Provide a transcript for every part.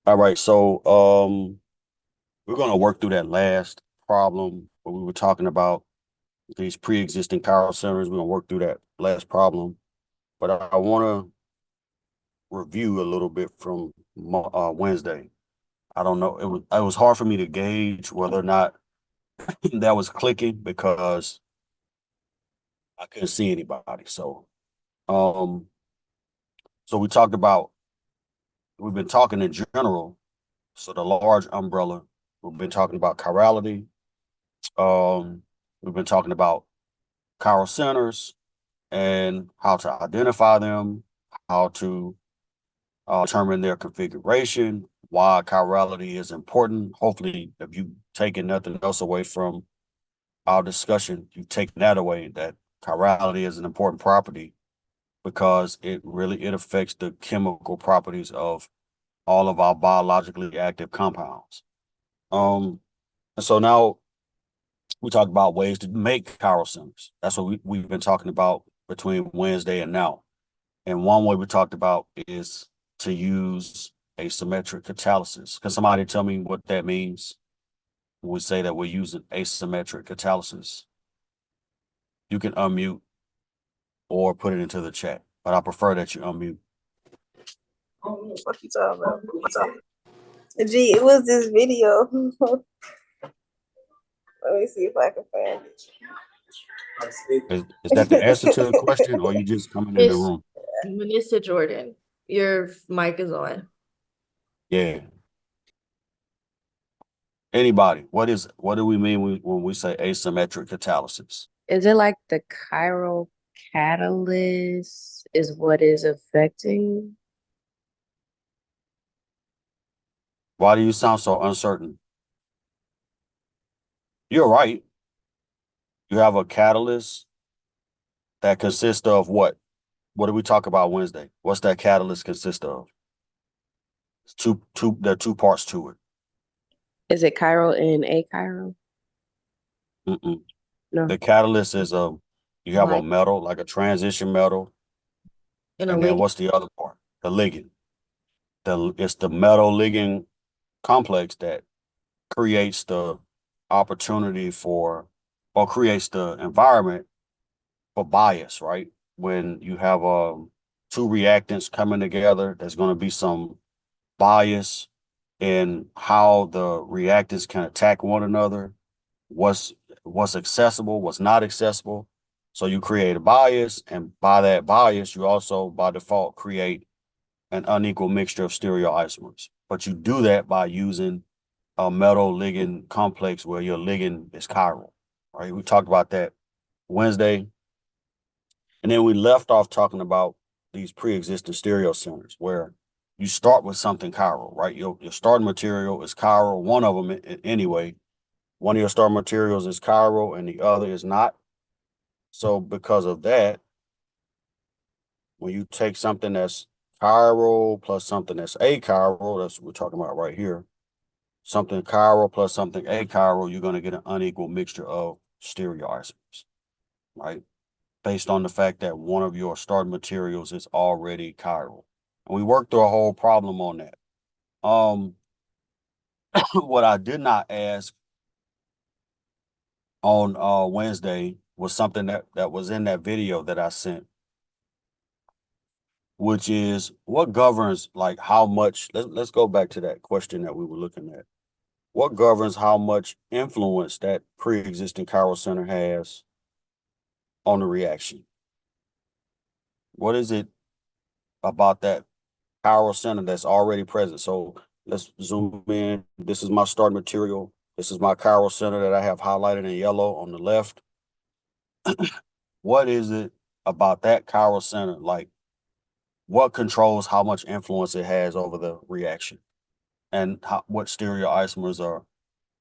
All right, so we're gonna work through that last problem where we were talking about these pre-existing power centers. We're gonna work through that last problem, but I want to review a little bit from Wednesday. I don't know. It was hard for me to gauge whether or not that was clicking because I couldn't see anybody. Um, so we talked about we've been talking in general. So the large umbrella, we've been talking about chirality. Um, we've been talking about chiral centers and how to identify them, how to determine their configuration, why chirality is important. Hopefully, if you've taken nothing else away from our discussion, you've taken that away, that chirality is an important property because it affects the chemical properties of all of our biologically active compounds. Um, and so now we talked about ways to make chiral centers. That's what we've been talking about between Wednesday and now. And one way we talked about is to use asymmetric catalysis. Can somebody tell me what that means when we say that we're using asymmetric catalysis? You can unmute or put it into the chat, but I prefer that you unmute. What you talking about? Gee, it was this video. Let me see if I can find Is that the answer to the question, or are you just coming in the Miss room? Minister Jordan, your mic is on. Yeah. Anybody? What do we mean when we say asymmetric catalysis? Is it like the chiral catalyst is what is affecting? Why do you sound so uncertain? You're right. You have a catalyst that consists of what? What did we talk about Wednesday? What's that catalyst consist of? It's there are two parts to it. Is it chiral and achiral? Mm-mm. No. The catalyst is you have a Like metal, like a transition metal, in a and then ligand. what's the other part? The ligand. It's the metal ligand complex that creates the opportunity for or creates the environment for bias, right? When you have two reactants coming together, there's going to be some bias in how the reactants can attack one another, what's what's accessible, what's not accessible. So you create a bias, and by that bias, you also by default create an unequal mixture of stereoisomers. But you do that by using a metal ligand complex where your ligand is chiral, right? We talked about that Wednesday. And then we left off talking about these pre-existing stereo centers where you start with something chiral, right? Your starting material is chiral. One of them, anyway, one of your starting materials is chiral and the other is not. So because of that, when you take something that's chiral plus something that's achiral, that's what we're talking about right here. Something chiral plus something achiral, you're going to get an unequal mixture of stereoisomers, right? Based on the fact that one of your starting materials is already chiral. And we worked through a whole problem on that. Um, what I did not ask on Wednesday was something that was in that video that I sent, which is what governs like how much. Let's go back to that question that we were looking at. What governs how much influence that pre-existing chiral center has on the reaction? What is it about that chiral center that's already present? So let's zoom in. This is my start material. This is my chiral center that I have highlighted in yellow on the left. What is it about that chiral center? Like, what controls how much influence it has over the reaction? And what stereoisomers are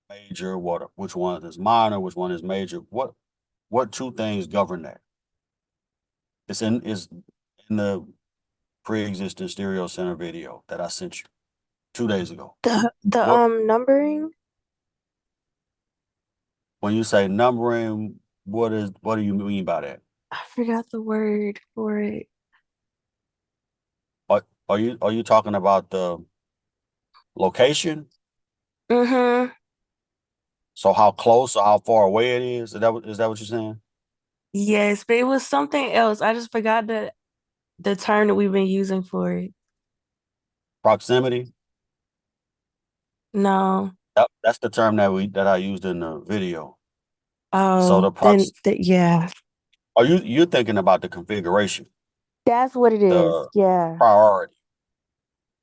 major, which one is minor, which one is major? What two things govern that? It's in the pre-existing stereo center video that I sent you 2 days ago. the What numbering. when you say numbering, what do you mean by that? I forgot the word for it. Are you talking about the location. Mm-hmm. So how close or how far away it is? Is that what you're saying? Yes, but it was something else. I just forgot the term that we've been using for it. Proximity. No. That's the term that I used in the video. So Oh, the then prox. yeah. Are you're thinking about the configuration, That's what it is. the Yeah. priority?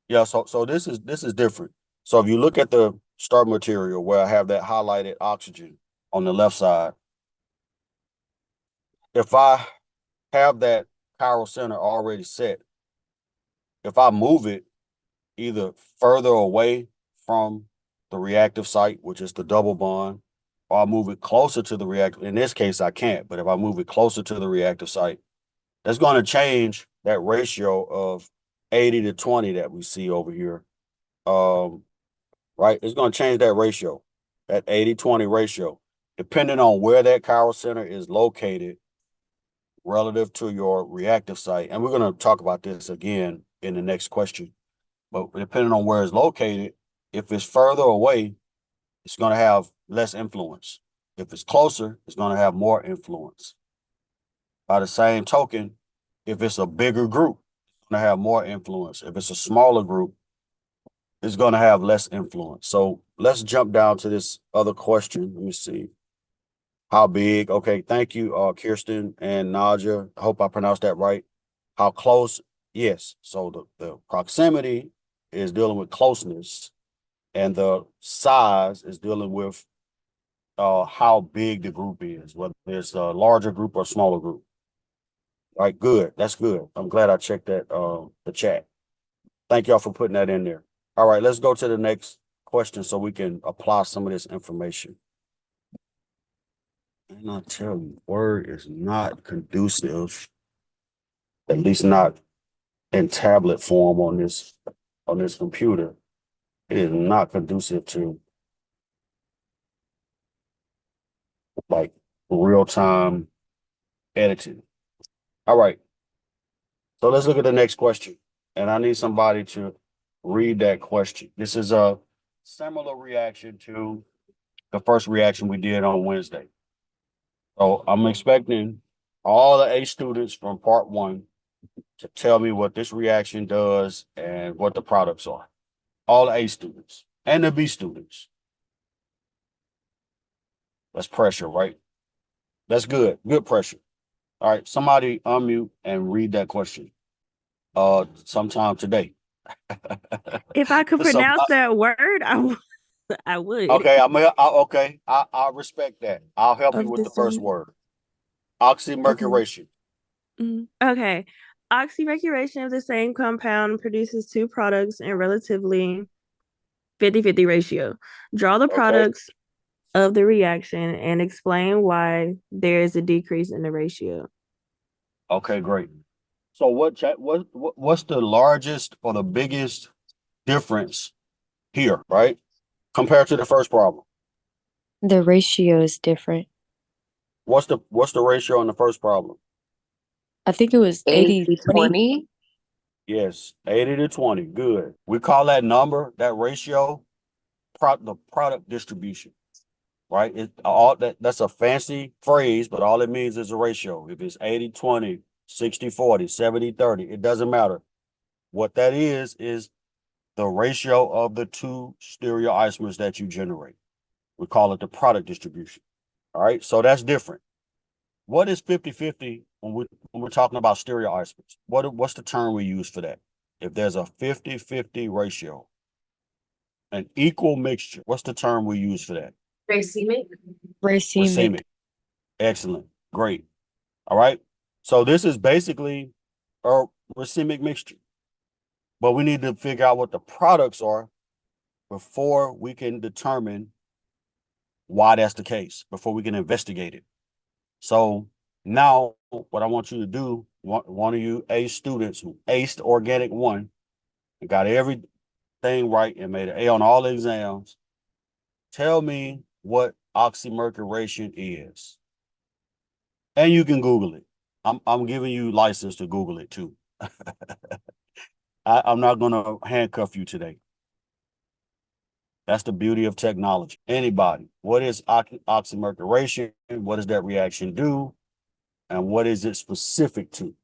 Yeah. So this is different. So if you look at the start material where I have that highlighted oxygen on the left side, if I have that chiral center already set, if I move it either further away from the reactive site, which is the double bond, or I move it closer to the reactive. In this case, I can't, but if I move it closer to the reactive site, that's going to change that ratio of 80 to 20 that we see over here. Right? It's going to change that ratio, that 80-20 ratio, depending on where that chiral center is located relative to your reactive site. And we're going to talk about this again in the next question. But depending on where it's located, if it's further away, it's going to have less influence. If it's closer, it's going to have more influence. By the same token, if it's a bigger group, it's going to have more influence. If it's a smaller group, it's going to have less influence. So let's jump down to this other question. Let me see. How big? Okay, thank you, Kirsten and Naja. I hope I pronounced that right. How close? Yes. So the proximity is dealing with closeness, and the size is dealing with how big the group is, whether it's a larger group or smaller group. All right, good. That's good. I'm glad I checked that the chat. Thank y'all for putting that in there. All right, let's go to the next question so we can apply some of this information. And I tell you, Word is not conducive, at least not in tablet form on this computer. It is not conducive to like real time editing. All right. So let's look at the next question. And I need somebody to read that question. This is a similar reaction to the first reaction we did on Wednesday. So I'm expecting all the A students from part one to tell me what this reaction does and what the products are. All the A students and the B students. That's pressure, right? That's good. Good pressure. All right. Somebody unmute and read that question. Sometime today. If I could So, pronounce that word, I would. okay, I respect that. I'll help you Of with the first dissent. word. Okay. Oxymercuration. Okay. Oxymercuration of the same compound produces two products in relatively 50-50 ratio. Draw the Okay. products of the reaction and explain why there is a decrease in the ratio. Okay, great. So what's the largest or the biggest difference here, right? Compared to the first problem. The ratio is different. What's the ratio in the first problem? I think it was 80-20. 80-20. Yes, 80 to 20. Good. We call that number, that ratio, the product distribution, right? That's a fancy phrase, but all it means is a ratio. If it's 80-20, 60-40, 70-30, it doesn't matter. What that is the ratio of the two stereoisomers that you generate. We call it the product distribution. All right, so that's different. What is 50-50 when we're talking about stereoisomers? What's the term we use for that? If there's a 50-50 ratio, an equal mixture, what's the term we use for that? Racemic. Racemic. Racemic. Excellent. Great. All right. So this is basically a racemic mixture. But we need to figure out what the products are before we can determine why that's the case, before we can investigate it. So now what I want you to do, one of you A students who aced Organic 1 and got everything right and made an A on all the exams, tell me what oxymercuration is. And you can Google it. I'm giving you license to Google it too. I'm not going to handcuff you today. That's the beauty of technology. Anybody, what is oxymercuration? What does that reaction do? And what is it specific to?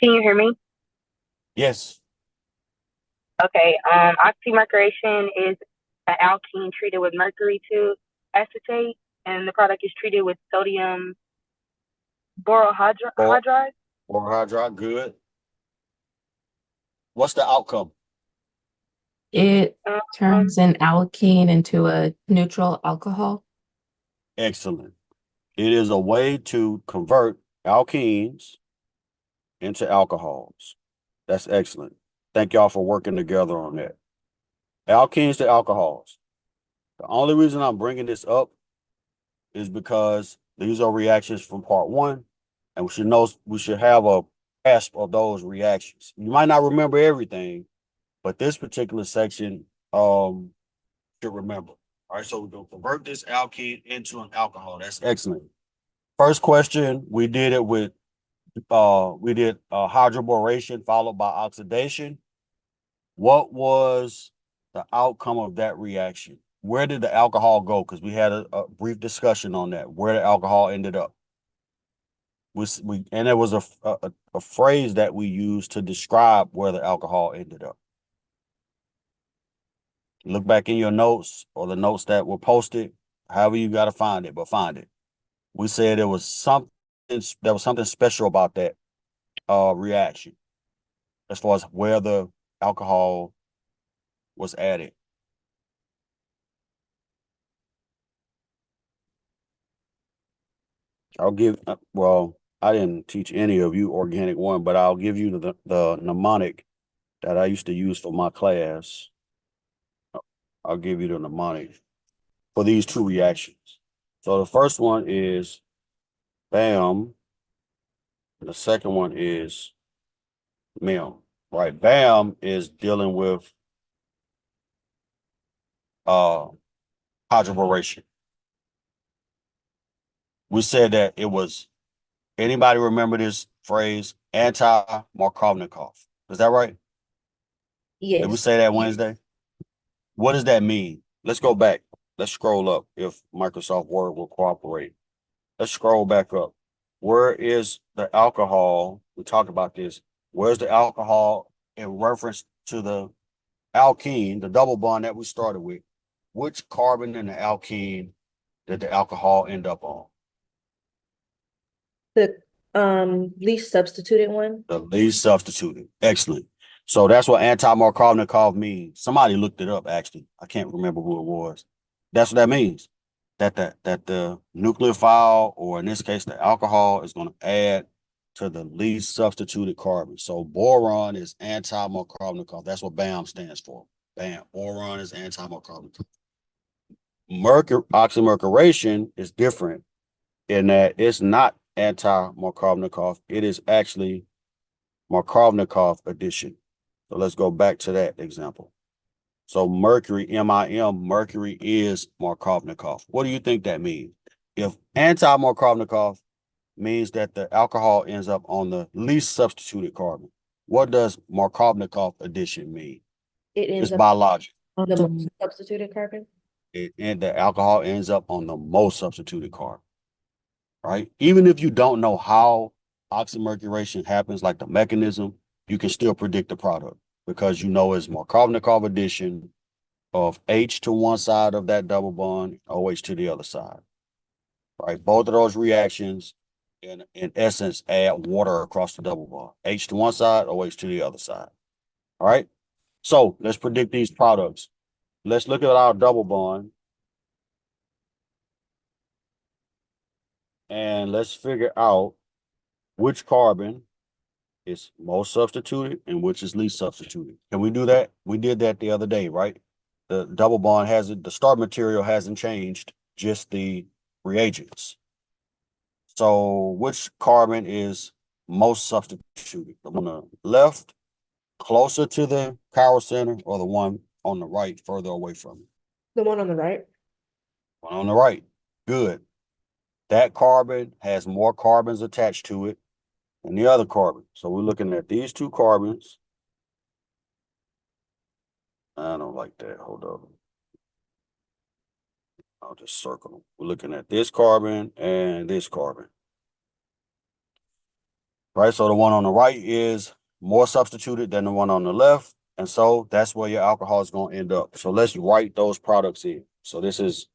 Can you hear me? Yes. Okay. Oxymercuration is an alkene treated with mercury to acetate, and the product is treated with sodium borohydride. Or hydride, good. What's the outcome? It Um, turns an alkene into a neutral alcohol. Excellent. It is a way to convert alkenes into alcohols. That's excellent. Thank y'all for working together on that. Alkenes to alcohols. The only reason I'm bringing this up is because these are reactions from part one, and we should have a grasp of those reactions. You might not remember everything, but this particular section should remember. All right, so we're gonna convert this alkene into an alcohol. That's excellent. First question, we did it with hydroboration followed by oxidation. What was the outcome of that reaction? Where did the alcohol go? Because we had a brief discussion on that, where the alcohol ended up. And there was a phrase that we used to describe where the alcohol ended up. Look back in your notes or the notes that were posted, however you got to find it, but find it. We said there was something special about that reaction as far as where the alcohol was added. I'll give, well, I didn't teach any of you Organic 1, but I'll give you the mnemonic that I used to use for my class. I'll give you the mnemonic for these two reactions. So the first one is BAM. And the second one is MEM. Right? BAM is dealing with hydroboration. We said that it was, anybody remember this phrase, anti-Markovnikov? Is that right? Did we Yes. say that Wednesday? What does that mean? Let's go back. Let's scroll up if Microsoft Word will cooperate. Let's scroll back up. Where is the alcohol? We talked about this. Where's the alcohol in reference to the alkene, the double bond that we started with? Which carbon in the alkene did the alcohol end up on? The least substituted one. The least substituted. Excellent. So that's what anti-Markovnikov means. Somebody looked it up, actually. I can't remember who it was. That's what that means. That the nucleophile, or in this case, the alcohol, is going to add to the least substituted carbon. So boron is anti-Markovnikov. That's what BAM stands for. BAM. Boron is anti-Markovnikov. Oxymercuration is different in that it's not anti-Markovnikov. It is actually Markovnikov addition. So let's go back to that example. So mercury, MIM, mercury is Markovnikov. What do you think that means? If anti-Markovnikov means that the alcohol ends up on the least substituted carbon, what does Markovnikov addition mean? It ends It's up biological. on the most substituted carbon. And the alcohol ends up on the most substituted carbon, right? Even if you don't know how oxymercuration happens, like the mechanism, you can still predict the product because you know it's Markovnikov addition of H to one side of that double bond, OH to the other side, right? Both of those reactions, in essence, add water across the double bond, H to one side, OH to the other side, all right? So let's predict these products. Let's look at our double bond and let's figure out which carbon is most substituted and which is least substituted. Can we do that? We did that the other day, right? The double bond hasn't, the start material hasn't changed, just the reagents. So which carbon is most substituted? The one on the left, closer to the chiral center, or the one on the right, further away from it? The one on the right. One on the right. Good. That carbon has more carbons attached to it than the other carbon. So we're looking at these two carbons. I don't like that. Hold on. I'll just circle them. We're looking at this carbon and this carbon. Right, so the one on the right is more substituted than the one on the left. And so that's where your alcohol is going to end up. So let's write those products in. So this is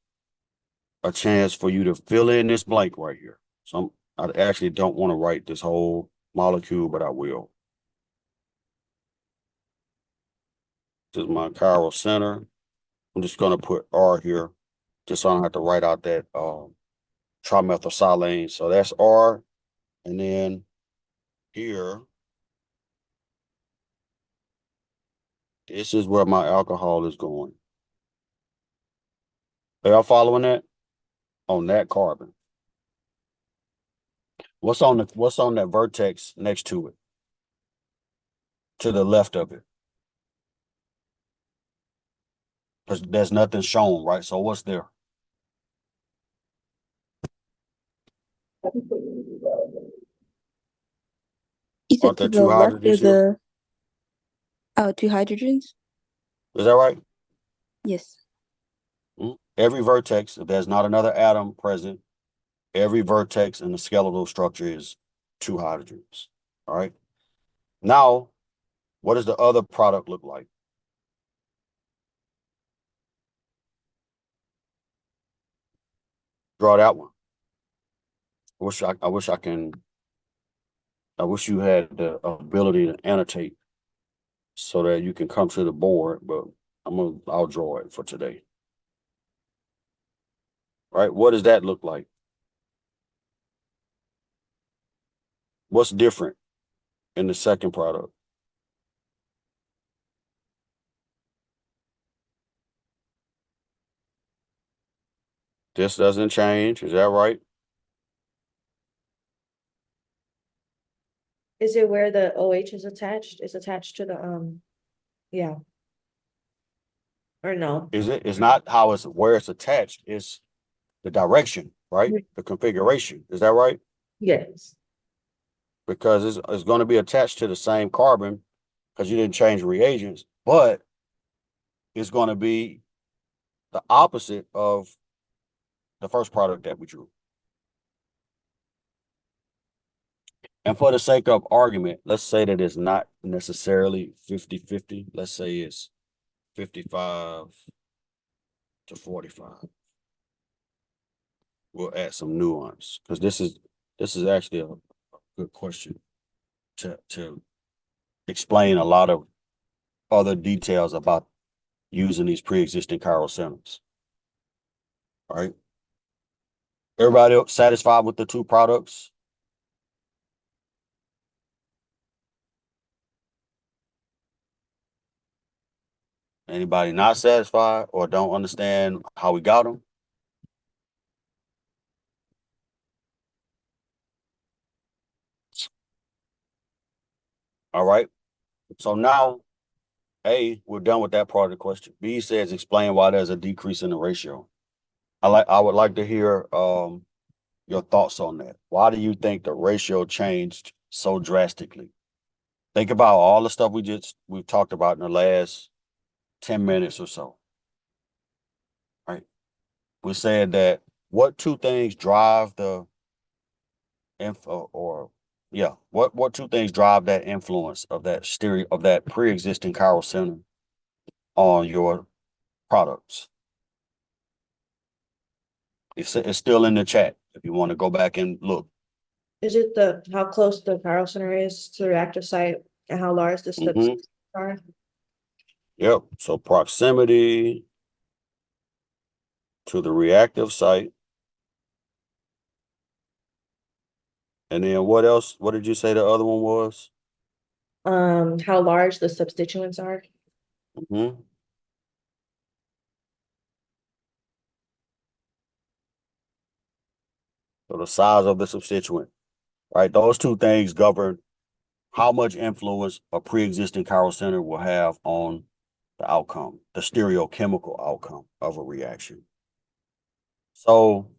a chance for you to fill in this blank right here. So I actually don't want to write this whole molecule, but I will. This is my chiral center. I'm just going to put R here, just so I don't have to write out that trimethylsilane. So that's R. And then here, this is where my alcohol is going. Are y'all following that? On that carbon. What's on that vertex next to it? To the left of it. Because there's nothing shown, right? So what's there? You said Aren't to there the two left or hydrogens here? two hydrogens? Is that right? Yes. Every vertex, if there's not another atom present, every vertex in the skeletal structure is two hydrogens. All right. Now, what does the other product look like? Draw that one. I wish you had the ability to annotate so that you can come to the board, but I'll draw it for today. Right? What does that look like? What's different in the second product? This doesn't change. Is that right? Is it where the OH is attached? It's attached to the yeah. Or no? Is it? It's not how it's where it's attached. It's the direction, right? Mhm. The configuration. Is that right? Yes. Because it's going to be attached to the same carbon because you didn't change reagents, but it's going to be the opposite of the first product that we drew. And for the sake of argument, let's say that it's not necessarily 50-50. Let's say it's 55 to 45. We'll add some nuance because this is actually a good question to explain a lot of other details about using these pre-existing chiral centers. All right. Everybody else satisfied with the two products? Anybody not satisfied or don't understand how we got them? All right. So now, A, we're done with that part of the question. B says explain why there's a decrease in the ratio. I would like to hear your thoughts on that. Why do you think the ratio changed so drastically? Think about all the stuff we've talked about in the last 10 minutes or so. Right. We said that what two things drive the what two things drive that influence of that pre-existing chiral center on your products? It's still in the chat if you want to go back and look. Is it how close the chiral center is to the reactive site and how large the steps are? Yep. So proximity to the reactive site. And then what else? What did you say the other one was? How large the substituents are? Mm-hmm. So the size of the substituent, right? Those two things govern how much influence a pre-existing chiral center will have on the outcome, the stereochemical outcome of a reaction. So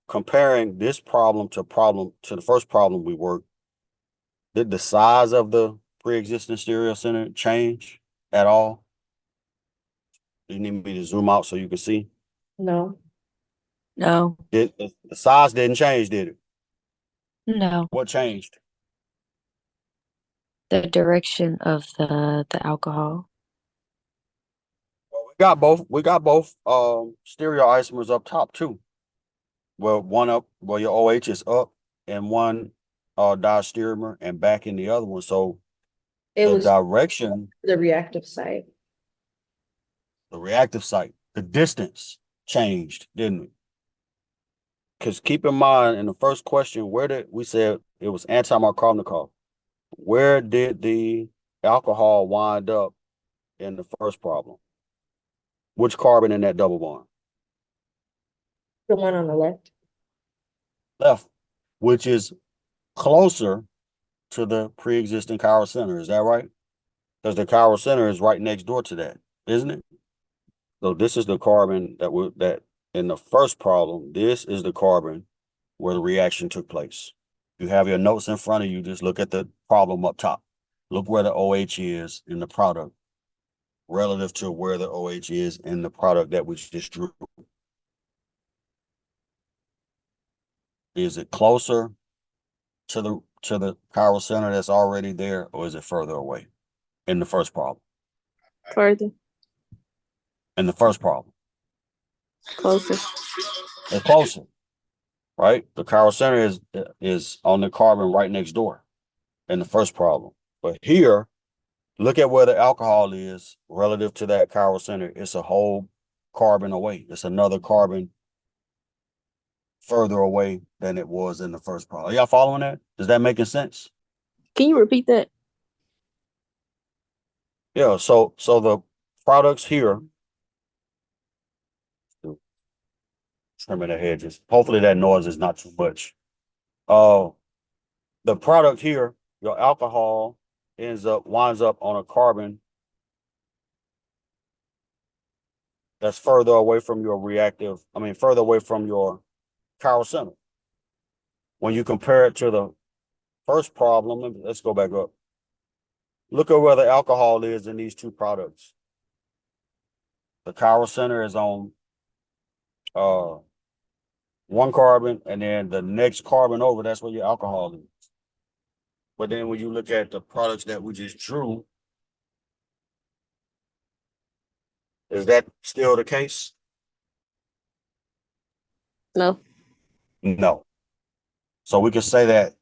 comparing this problem to the first problem we worked, did the size of the pre-existing stereo center change at all? You need me to zoom out so you can see? No. No, The size didn't change, did it? no. What changed? The direction of the alcohol. Well, we got both stereoisomers up top too. Well, one up, well, your OH is up and one diastereomer and back in the other one. So It the was direction, the reactive site. the reactive site, the distance changed, didn't it? Because keep in mind, in the first question, where did we said it was anti-Markovnikov? Where did the alcohol wind up in the first problem? Which carbon in that double bond? The one on the left. Left, which is closer to the pre-existing chiral center. Is that right? Because the chiral center is right next door to that, isn't it? So this is the carbon that in the first problem, this is the carbon where the reaction took place. You have your notes in front of you, just look at the problem up top. Look where the OH is in the product relative to where the OH is in the product that we just drew. Is it closer to the chiral center that's already there, or is it further away in the first problem? Further. In the first problem, Closer. it's closer, right? The chiral center is on the carbon right next door in the first problem. But here, look at where the alcohol is relative to that chiral center. It's a whole carbon away. It's another carbon further away than it was in the first problem. Are y'all following that? Is that making sense? Can you repeat that? Yeah, so the products here, trimming the hedges. Hopefully that noise is not too much. The product here, your alcohol winds up on a carbon that's further away from your further away from your chiral center. When you compare it to the first problem, let's go back up. Look at where the alcohol is in these two products. The chiral center is on one carbon, and then the next carbon over, that's where your alcohol is. But then when you look at the products that we just drew, is that still the case? No. No. So we can say that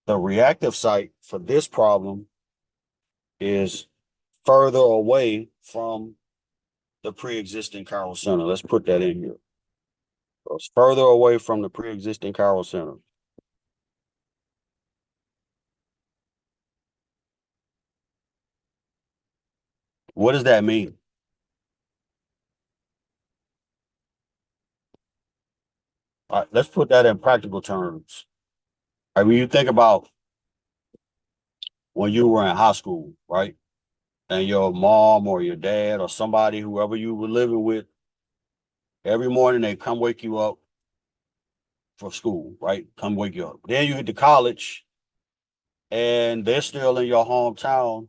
the reactive site for this problem is further away from the pre-existing chiral center. Let's put that in here. So it's further away from the pre-existing chiral center. What does that mean? All right, let's put that in practical terms. I mean, you think about when you were in high school, right? And your mom or your dad or somebody, whoever you were living with, every morning they come wake you up for school, right? Come wake you up. Then you hit the college and they're still in your hometown.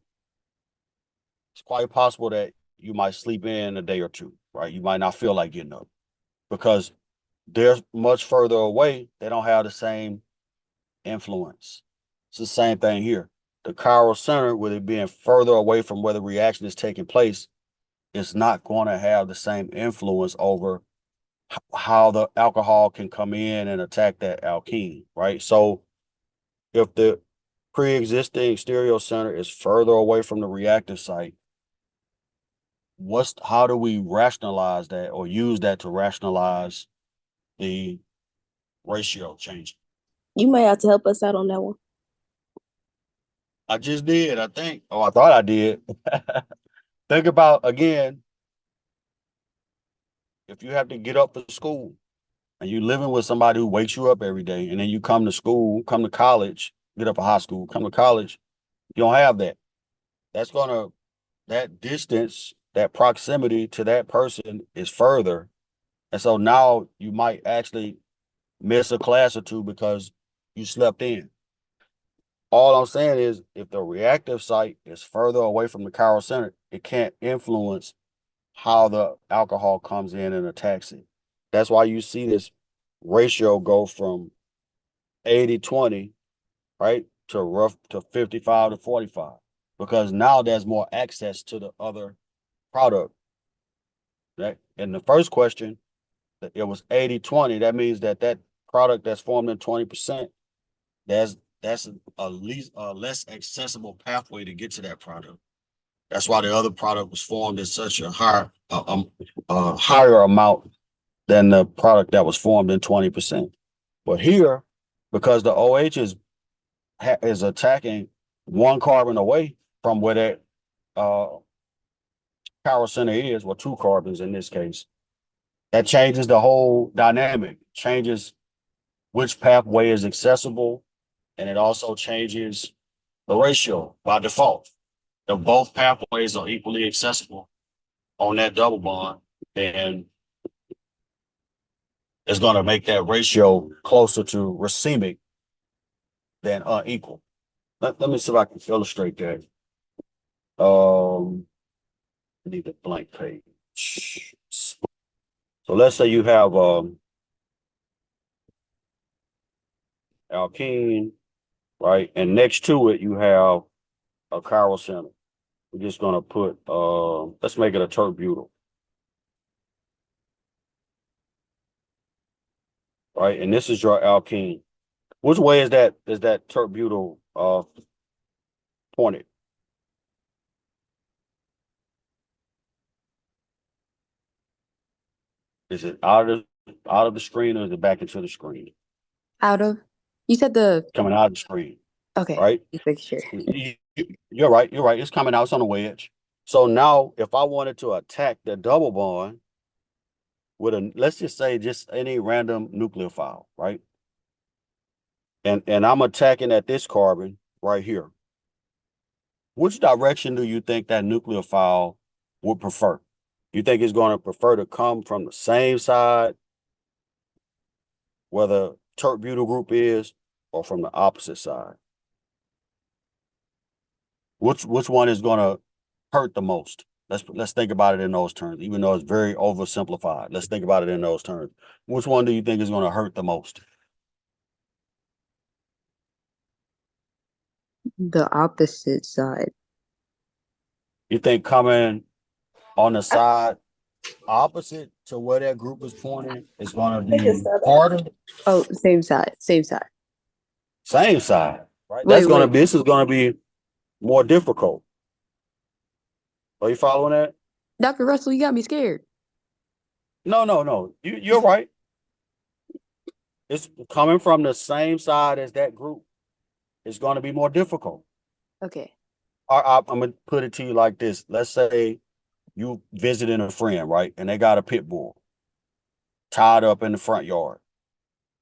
It's quite possible that you might sleep in a day or two, right? You might not feel like getting up because they're much further away. They don't have the same influence. It's the same thing here. The chiral center, with it being further away from where the reaction is taking place, is not going to have the same influence over how the alcohol can come in and attack that alkene, right? So if the pre-existing stereo center is further away from the reactive site, how do we rationalize that or use that to rationalize the ratio change? You may have to help us out on that one. I just did, I think. Oh, I thought I did. Think about, again, if you have to get up for school and you're living with somebody who wakes you up every day, and then you come to school, come to college, get up for high school, come to college, you don't have that. That distance, that proximity to that person is further. And so now you might actually miss a class or two because you slept in. All I'm saying is if the reactive site is further away from the chiral center, it can't influence how the alcohol comes in and attacks it. That's why you see this ratio go from 80-20, right, to 55-45, because now there's more access to the other product. Right? In the first question, it was 80-20. That means that product that's formed in 20%, that's a less accessible pathway to get to that product. That's why the other product was formed in such a higher amount than the product that was formed in 20%. But here, because the OH is attacking one carbon away from where that power center is, or two carbons in this case, that changes the whole dynamic, changes which pathway is accessible, and it also changes the ratio by default. If both pathways are equally accessible on that double bond, then it's going to make that ratio closer to racemic than unequal. Let me see if I can illustrate that. I need a blank page. So let's say you have alkene, right? And next to it, you have a chiral center. We're just going to put, let's make it a tert-butyl. Right? And this is your alkene. Which way is that tert-butyl pointed? Is it out of the screen, or is it back into the screen? Out of, you said the, Coming out of the screen, okay, right? just make sure. You're right. It's coming out. It's on the wedge. So now if I wanted to attack the double bond with let's just say just any random nucleophile, right? And I'm attacking at this carbon right here. Which direction do you think that nucleophile would prefer? You think it's going to prefer to come from the same side where the tert-butyl group is, or from the opposite side? Which one is going to hurt the most? Let's think about it in those terms, even though it's very oversimplified. Let's think about it in those terms. Which one do you think is going to hurt the most? The opposite side. You think coming on the side opposite to where that group is pointing is going to be harder? Oh, same side, same side. Same side, right? Wait, This is going to be more difficult. Are you following that? Dr. Russell, you got me scared. No. You're right. It's coming from the same side as that group. It's going to be more difficult. Okay. I'm going to put it to you like this. Let's say you visiting a friend, right? And they got a pit bull tied up in the front yard.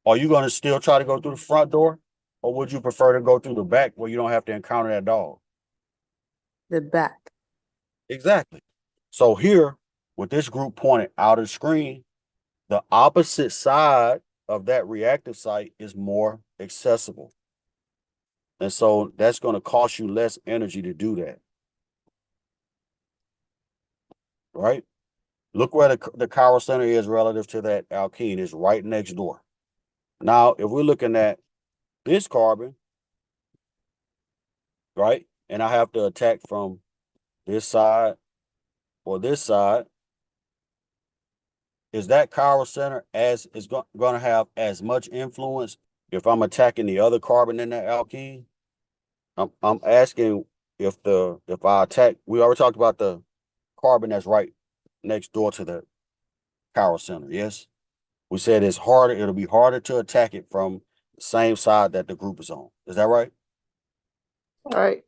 Are you going to still try to go through the front door? Or would you prefer to go through the back where you don't have to encounter that dog? The back. Exactly. So here, with this group pointed out of the screen, the opposite side of that reactive site is more accessible. And so that's going to cost you less energy to do that. Right? Look where the chiral center is relative to that alkene. It's right next door. Now, if we're looking at this carbon, right, and I have to attack from this side or this side, is that chiral center is going to have as much influence if I'm attacking the other carbon in that alkene? I'm asking if I attack, we already talked about the carbon that's right next door to the chiral center, yes? We said it'll be harder to attack it from the same side that the group is on. Is that right? All right.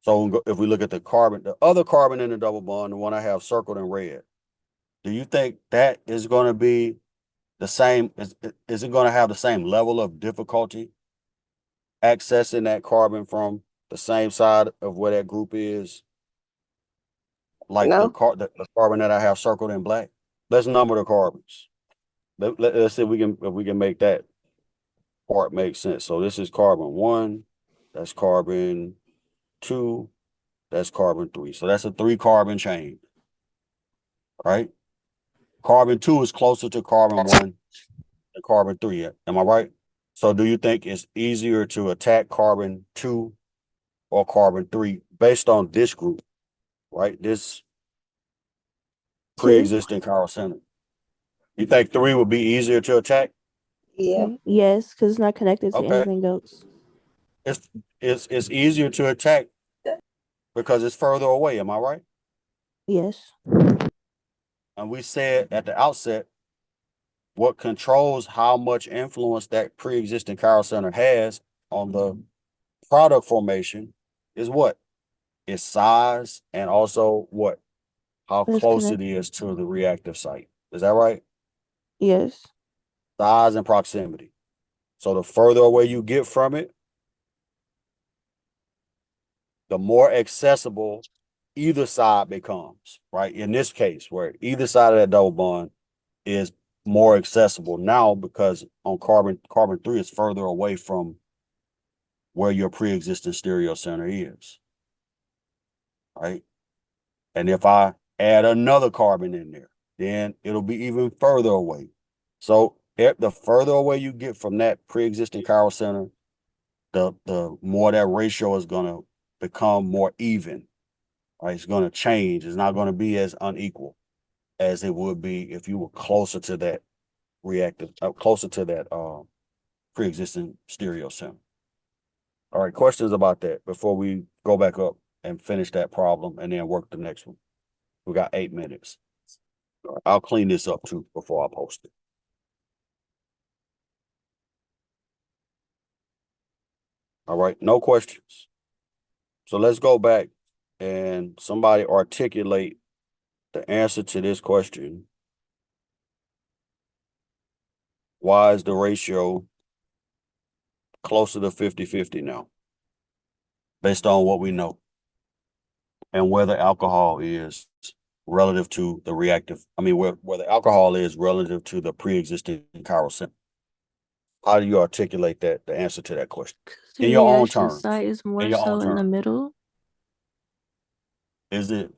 So if we look at the other carbon in the double bond, the one I have circled in red, do you think that is going to be the same? Is it going to have the same level of difficulty accessing that carbon from the same side of where that group is? Like No. the carbon that I have circled in black? Let's number the carbons. Let's see if we can make that part make sense. So this is carbon 1, that's carbon 2, that's carbon 3. So that's a 3-carbon chain, right? Carbon 2 is closer to carbon 1 than carbon 3. Am I right? So do you think it's easier to attack carbon 2 or carbon 3 based on this group, right? This pre-existing chiral center. You think 3 would be easier to attack? Yeah. Okay. Yes, because it's not connected to Okay. anything else. It's easier to attack because it's further away. Am I right? Yes. And we said at the outset, what controls how much influence that pre-existing chiral center has on the product formation is what? Its size and also what? How It's close it connect- is to the reactive site. Is that right? Yes. Size and proximity. So the further away you get from it, the more accessible either side becomes, right? In this case, where either side of that double bond is more accessible now because on carbon 3 is further away from where your pre-existing stereo center is, right? And if I add another carbon in there, then it'll be even further away. So the further away you get from that pre-existing chiral center, the more that ratio is going to become more even, right? It's going to change. It's not going to be as unequal as it would be if you were closer to that closer to that pre-existing stereo center. All right, questions about that before we go back up and finish that problem and then work the next one. We got 8 minutes. All right, I'll clean this up too before I post it. All right, no questions. So let's go back and somebody articulate the answer to this question. Why is the ratio closer to 50-50 now? Based on what we know. And where the alcohol is relative to the reactive. I mean, where the alcohol is relative to the pre-existing chiral center. How do you articulate that, the answer to that question? The In your own reaction terms. site is more your so own in the terms. middle. Is it,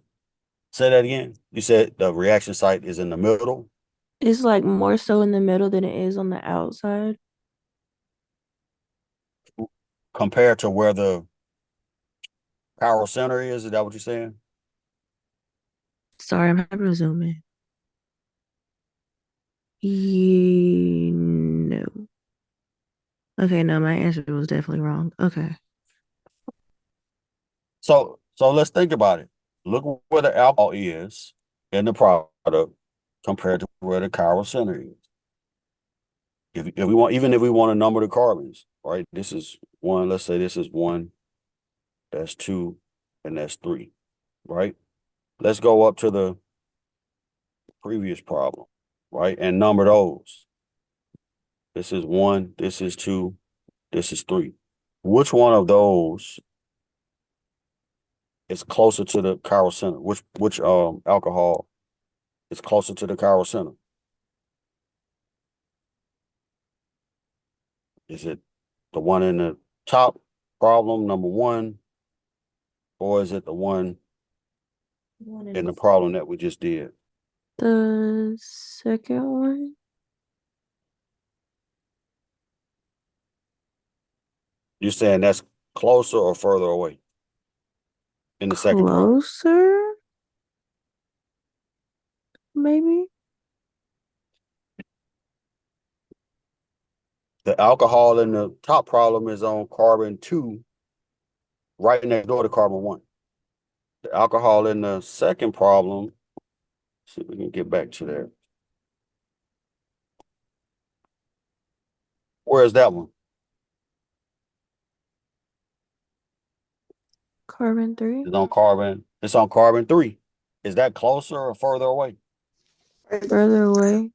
say that again? You said the reaction site is in the middle? It's like more so in the middle than it is on the outside. Compared to where the chiral center is that what you're saying? Sorry, I'm having to zoom in. No. Okay, no, my answer was definitely wrong. Okay. So let's think about it. Look where the alcohol is in the product compared to where the chiral center is. If we want, even if we want to number the carbons, right? This is 1, let's say this is 1, that's 2, and that's 3, right? Let's go up to the previous problem, right? And number those. This is 1, this is 2, this is 3. Which one of those is closer to the chiral center? Which alcohol is closer to the chiral center? Is it the one in the top problem, number 1, or is it the one in the problem that we just did? The second one? You're saying that's closer or further away in the second problem? Closer? Maybe? The alcohol in the top problem is on carbon 2, right next door to carbon 1. The alcohol in the second problem, see if we can get back to that. Where is that one? Carbon 3? It's on carbon 3. Is that closer or further away? Further away.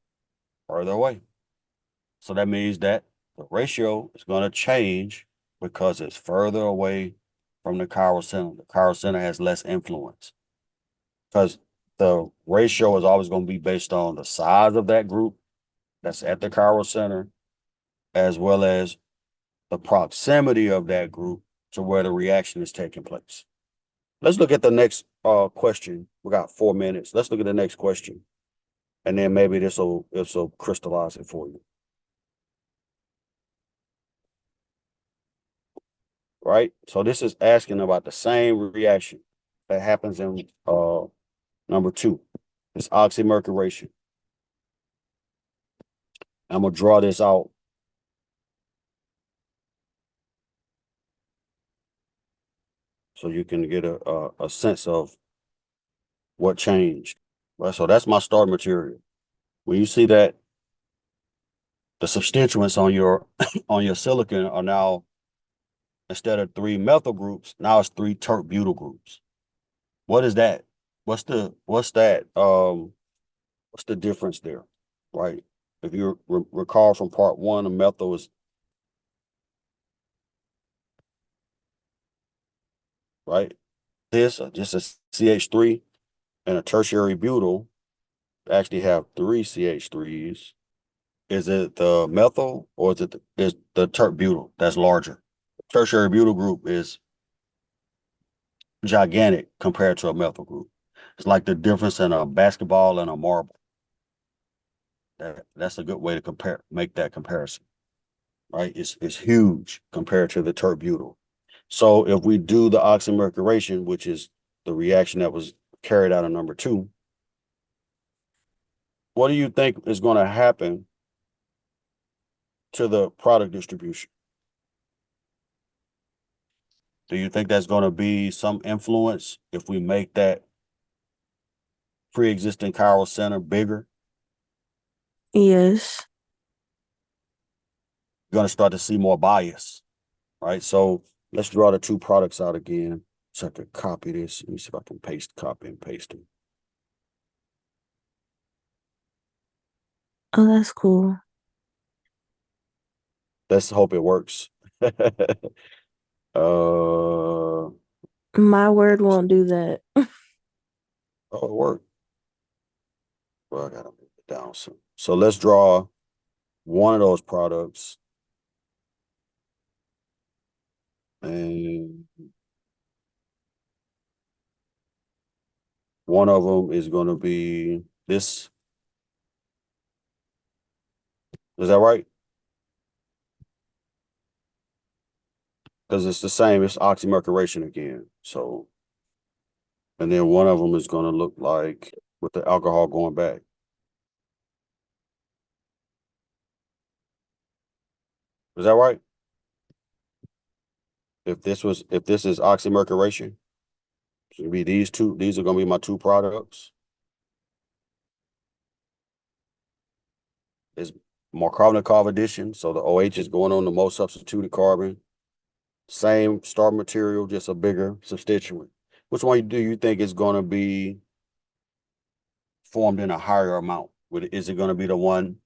Further away. So that means that the ratio is going to change because it's further away from the chiral center. The chiral center has less influence because the ratio is always going to be based on the size of that group that's at the chiral center, as well as the proximity of that group to where the reaction is taking place. Let's look at the next question. We got 4 minutes. Let's look at the next question. And then maybe this will crystallize it for you. right? So this is asking about the same reaction that happens in number 2. It's oxymercuration. I'm gonna draw this out. So you can get a sense of what changed. Right, so that's my start material. When you see that the substituents on your on your silicon are now, instead of 3 methyl groups, now it's 3 tert-butyl groups. What is that? What's that? What's the difference there? Right? If you recall from part 1, a methyl is right. This just a CH3 and a tertiary butyl actually have 3 CH3s. Is it the methyl or is the tert-butyl that's larger? Tertiary butyl group is gigantic compared to a methyl group. It's like the difference in a basketball and a marble. That's a good way to make that comparison, right? It's huge compared to the tert-butyl. So if we do the oxymercuration, which is the reaction that was carried out in number 2, what do you think is going to happen to the product distribution? Do you think that's going to be some influence if we make that pre-existing chiral center bigger? Yes. You're going to start to see more bias, right? So let's draw the 2 products out again. So I can copy this. Let me see if I can copy and paste them. Oh, that's cool. Let's hope it works. Oh, My word won't do that. it worked. Well, I gotta move it down some. So let's draw one of those products. And one of them is going to be this. Is that right? Because it's the same. It's oxymercuration again. So, and then one of them is going to look like with the alcohol going back. Is that right? If this is oxymercuration, it should be these 2. These are going to be my 2 products. It's Markovnikov addition. So the OH is going on the most substituted carbon. Same start material, just a bigger substituent. Which one do you think is going to be formed in a higher amount? Is it going to be the one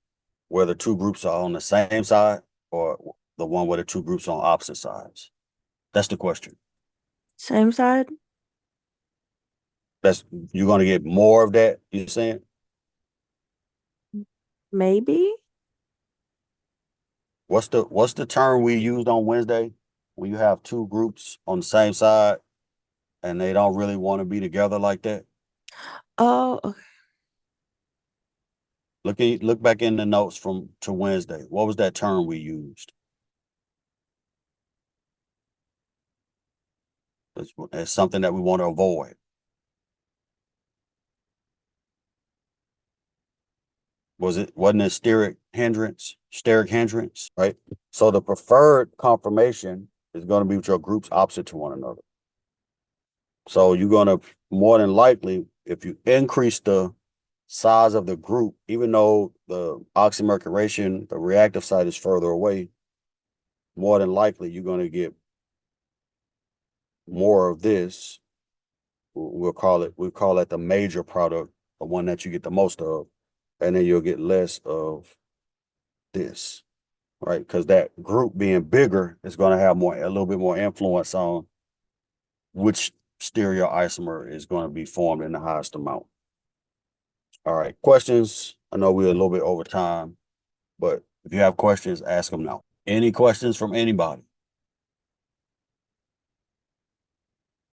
where the 2 groups are on the same side, or the one where the 2 groups are on opposite sides? That's the question. Same side? You're going to get more of that, you're saying? Maybe. What's the term we used on Wednesday when you have 2 groups on the same side and they don't really want to be together like that? Oh, okay. Look back in the notes to Wednesday. What was that term we used? It's something that we want to avoid. Wasn't it steric hindrance, right? So the preferred conformation is going to be with your groups opposite to one another. So you're going to, more than likely, if you increase the size of the group, even though the oxymercuration, the reactive site is further away, more than likely you're going to get more of this. We'll call it the major product, the one that you get the most of, and then you'll get less of this, right? Because that group being bigger is going to have a little bit more influence on which stereoisomer is going to be formed in the highest amount. All right, questions? I know we're a little bit over time, but if you have questions, ask them now. Any questions from anybody?